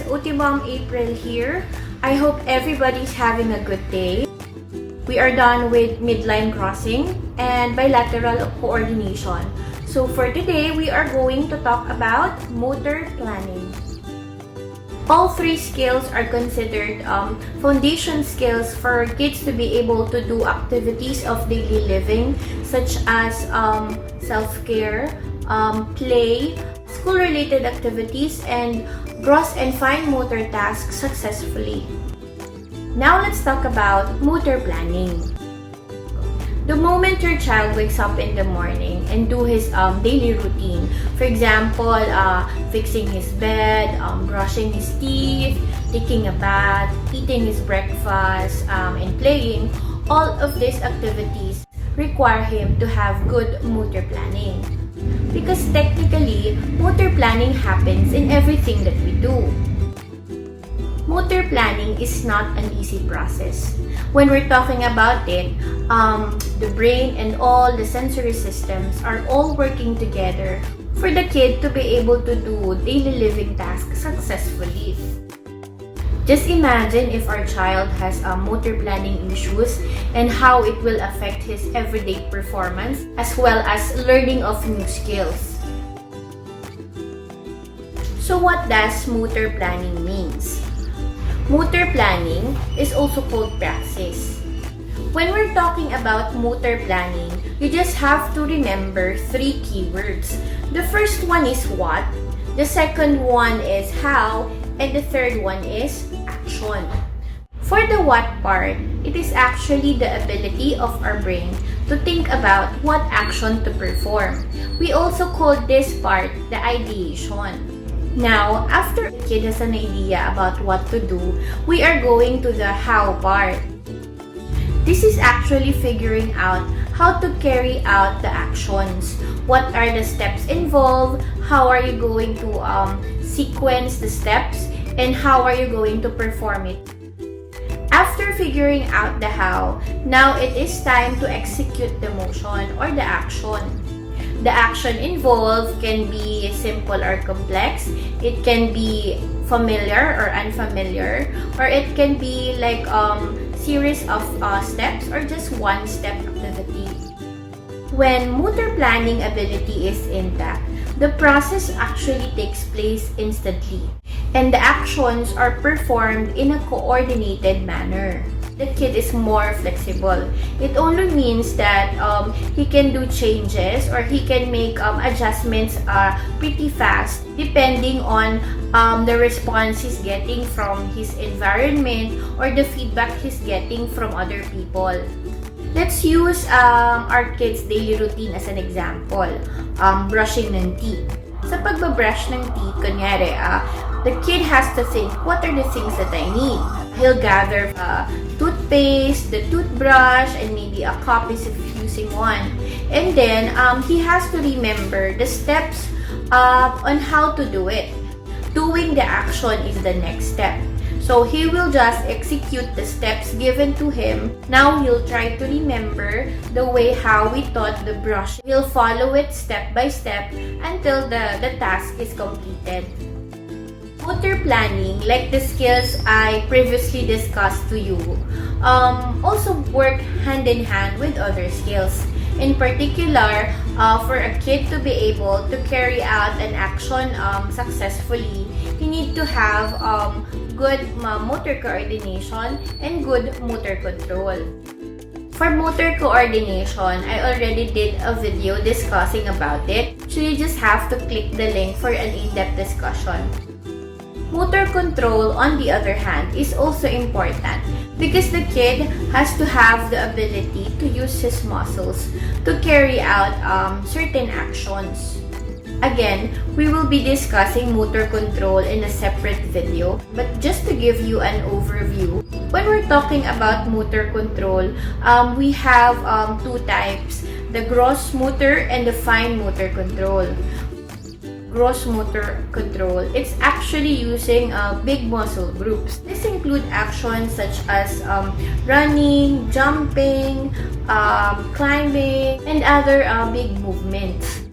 Ultimum April here. I hope everybody's having a good day. We are done with midline crossing and bilateral coordination. So for today, we are going to talk about motor planning. All three skills are considered foundation skills for kids to be able to do activities of daily living such as self-care, play, school-related activities, and gross and fine motor tasks successfully. Now let's talk about motor planning. The moment your child wakes up in the morning and do his daily routine, for example, fixing his bed, brushing his teeth, taking a bath, eating his breakfast, and playing, all of these activities require him to have good motor planning. Because technically, motor planning happens in everything that we do. Motor planning is not an easy process. When we're talking about it, the brain and all the sensory systems are all working together for the kid to be able to do daily living tasks successfully. Just imagine if our child has motor planning issues and how it will affect his everyday performance as well as learning of new skills. So what does motor planning means? Motor planning is also called praxis. When we're talking about motor planning, you just have to remember three keywords. The first one is what, the second one is how, and the third one is action. For the what part, it is actually the ability of our brain to think about what action to perform. We also call this part the ideation. Now, after the kid has an idea about what to do, we are going to the how part. This is actually figuring out how to carry out the actions. What are the steps involved? How are you going to sequence the steps? And how are you going to perform it? After figuring out the how, now it is time to execute the motion or the action. The action involved can be simple or complex. It can be familiar or unfamiliar, or it can be like series of steps or just one step activity. When motor planning ability is intact, the process actually takes place instantly, and the actions are performed in a coordinated manner. The kid is more flexible. It only means that he can do changes or he can make adjustments pretty fast depending on the response he's getting from his environment or the feedback he's getting from other people. Let's use our kids' daily routine as an example. Brushing ng teeth. Sa pagbabrush ng teeth, kunyari, the kid has to think, what are the things that I need? He'll gather toothpaste, the toothbrush, and maybe a copy if using one. And then, he has to remember the steps on how to do it. Doing the action is the next step. So, he will just execute the steps given to him. Now, he'll try to remember the way how we taught the brush. He'll follow it step by step until the task is completed. Motor planning, like the skills I previously discussed to you, also work hand in hand with other skills. In particular, for a kid to be able to carry out an action successfully, he need to have good motor coordination and good motor control. For motor coordination, I already did a video discussing about it, so you just have to click the link for an in-depth discussion. Motor control, on the other hand, is also important because the kid has to have the ability to use his muscles to carry out certain actions. Again, we will be discussing motor control in a separate video, but just to give you an overview, when we're talking about motor control, we have two types, the gross motor and the fine motor control. Gross motor control, it's actually using big muscle groups. This include actions such as running, jumping, climbing, and other big movements.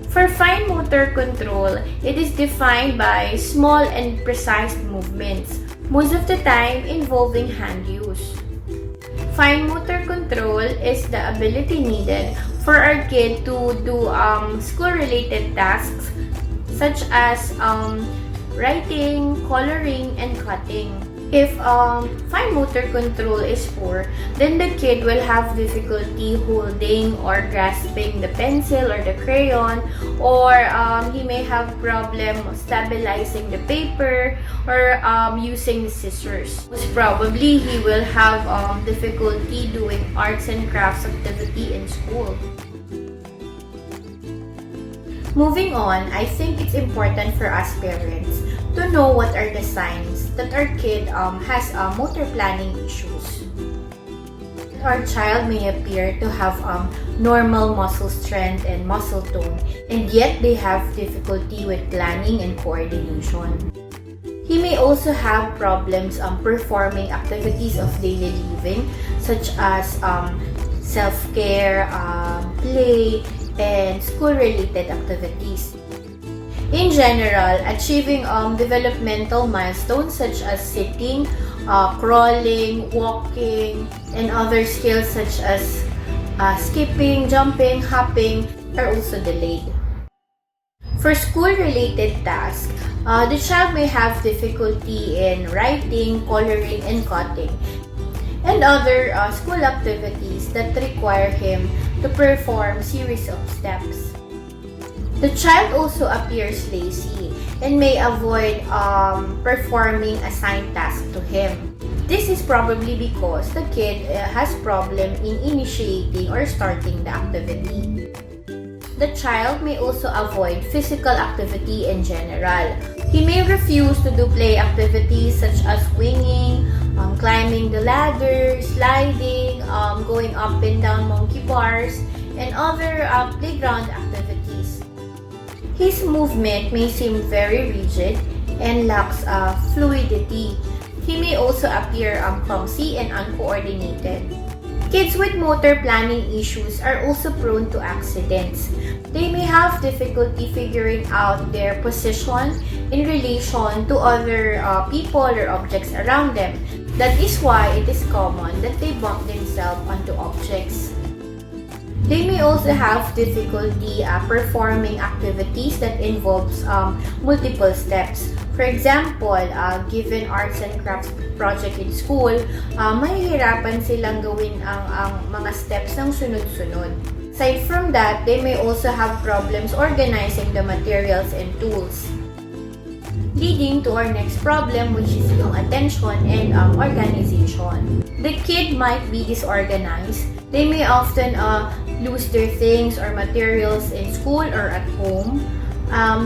For fine motor control, it is defined by small and precise movements, most of the time involving hand use. Fine motor control is the ability needed for our kid to do school-related tasks such as writing, coloring, and cutting. If fine motor control is poor, then the kid will have difficulty holding or grasping the pencil or the crayon, or he may have problem stabilizing the paper or using the scissors. Most probably, he will have difficulty doing arts and crafts activity in school. Moving on, I think it's important for us parents to know what are the signs that our kid has motor planning issues. Our child may appear to have normal muscle strength and muscle tone, and yet they have difficulty with planning and coordination. He may also have problems performing activities of daily living such as self-care, play, and school-related activities. In general, achieving developmental milestones such as sitting, crawling, walking, and other skills such as skipping, jumping, hopping are also delayed. For school-related tasks, the child may have difficulty in writing, coloring, and cutting, and other school activities that require him to perform series of steps. The child also appears lazy and may avoid performing assigned tasks to him. This is probably because the kid has problem in initiating or starting the activity. The child may also avoid physical activity in general. He may refuse to do play activities such as swinging, climbing the ladder, sliding, going up and down monkey bars, and other playground activities. His movement may seem very rigid and lacks fluidity. He may also appear clumsy and uncoordinated. Kids with motor planning issues are also prone to accidents. They may have difficulty figuring out their position in relation to other people or objects around them. That is why it is common that they bump themselves onto objects. They may also have difficulty performing activities that involves multiple steps. For example, given arts and crafts project in school, mahihirapan silang gawin ang mga steps ng sunod-sunod. Aside from that, they may also have problems organizing the materials and tools. Leading to our next problem, which is yung attention and organization. The kid might be disorganized. They may often lose their things or materials in school or at home.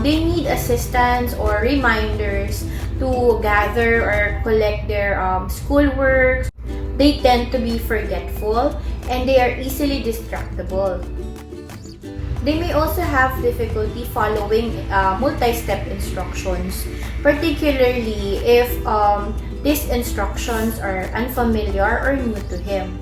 They need assistance or reminders to gather or collect their schoolwork. They tend to be forgetful and they are easily distractible. They may also have difficulty following multi-step instructions, particularly if these instructions are unfamiliar or new to him.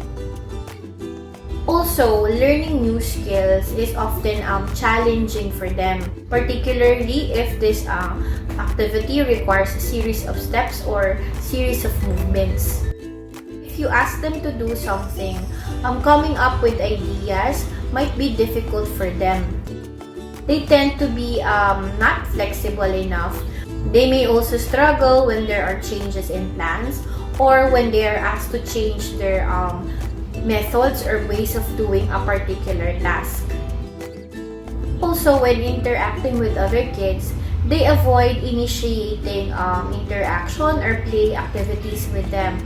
Also, learning new skills is often challenging for them, particularly if this activity requires a series of steps or series of movements. If you ask them to do something, coming up with ideas might be difficult for them. They tend to be not flexible enough. They may also struggle when there are changes in plans or when they are asked to change their methods or ways of doing a particular task. Also, when interacting with other kids, they avoid initiating interaction or play activities with them,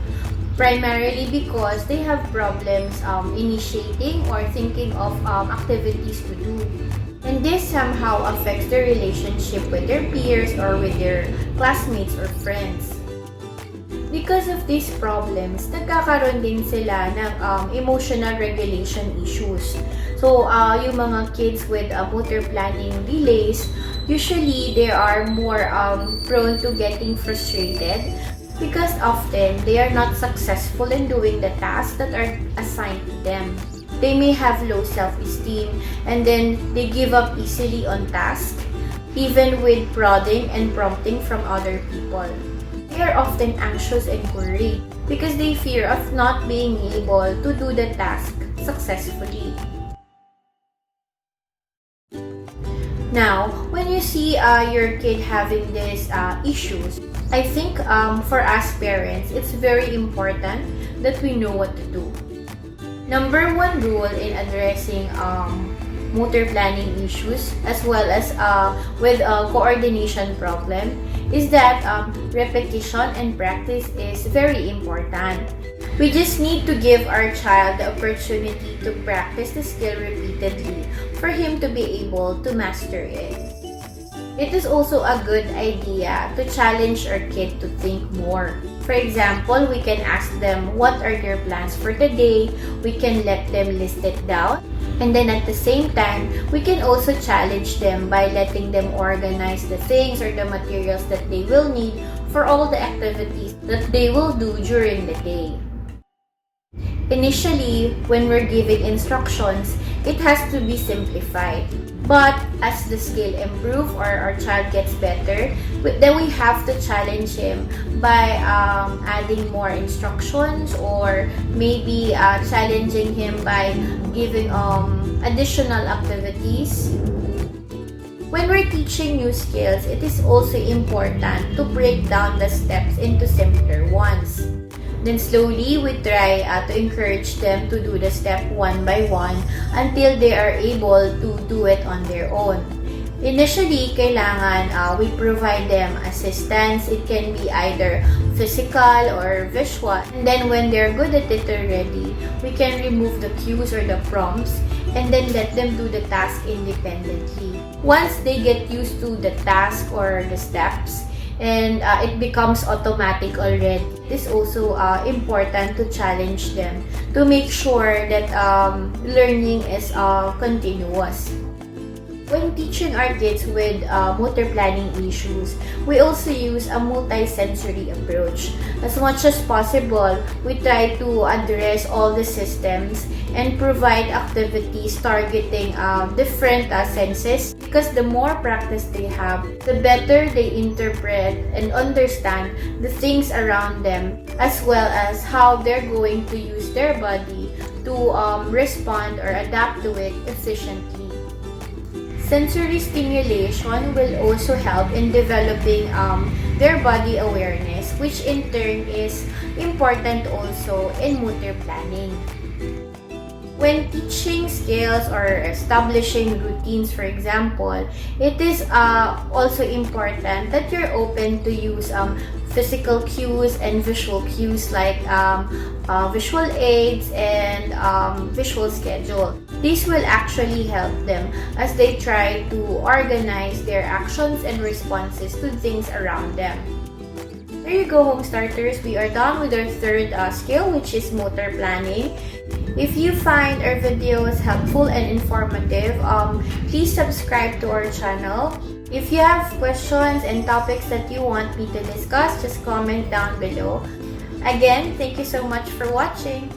primarily because they have problems initiating or thinking of activities to do. And this somehow affects their relationship with their peers or with their classmates or friends. Because of these problems, nagkakaroon din sila ng emotional regulation issues. So, yung mga kids with motor planning delays, usually they are more prone to getting frustrated because often they are not successful in doing the tasks that are assigned to them. they may have low self-esteem, and then they give up easily on tasks, even with prodding and prompting from other people. They are often anxious and worried because they fear of not being able to do the task successfully. Now, when you see your kid having these issues, I think for us parents, it's very important that we know what to do. Number one rule in addressing motor planning issues as well as with a coordination problem is that repetition and practice is very important. We just need to give our child the opportunity to practice the skill repeatedly for him to be able to master it. It is also a good idea to challenge our kid to think more. For example, we can ask them what are their plans for the day, we can let them list it down, and then at the same time, we can also challenge them by letting them organize the things or the materials that they will need for all the activities that they will do during the day. Initially, when we're giving instructions, it has to be simplified. But as the skill improves or our child gets better, then we have to challenge him by adding more instructions or maybe challenging him by giving additional activities. When we're teaching new skills, it is also important to break down the steps into simpler ones. Then slowly, we try to encourage them to do the step one by one until they are able to do it on their own. Initially, kailangan we provide them assistance. It can be either physical or visual. And then when they're good at it already, we can remove the cues or the prompts and then let them do the task independently. Once they get used to the task or the steps, and it becomes automatic already. It is also important to challenge them to make sure that learning is continuous. When teaching our kids with motor planning issues, we also use a multi-sensory approach. As much as possible, we try to address all the systems and provide activities targeting different senses, because the more practice they have, the better they interpret and understand the things around them, as well as how they're going to use their body to respond or adapt to it efficiently. Sensory stimulation will also help in developing their body awareness, which in turn is important also in motor planning. When teaching skills or establishing routines, for example, it is also important that you're open to use physical cues and visual cues like visual aids and visual schedule. These will actually help them as they try to organize their actions and responses to things around them. There you go, home starters. We are done with our third skill, which is motor planning. If you find our videos helpful and informative, please subscribe to our channel. If you have questions and topics that you want me to discuss, just comment down below. Again, thank you so much for watching.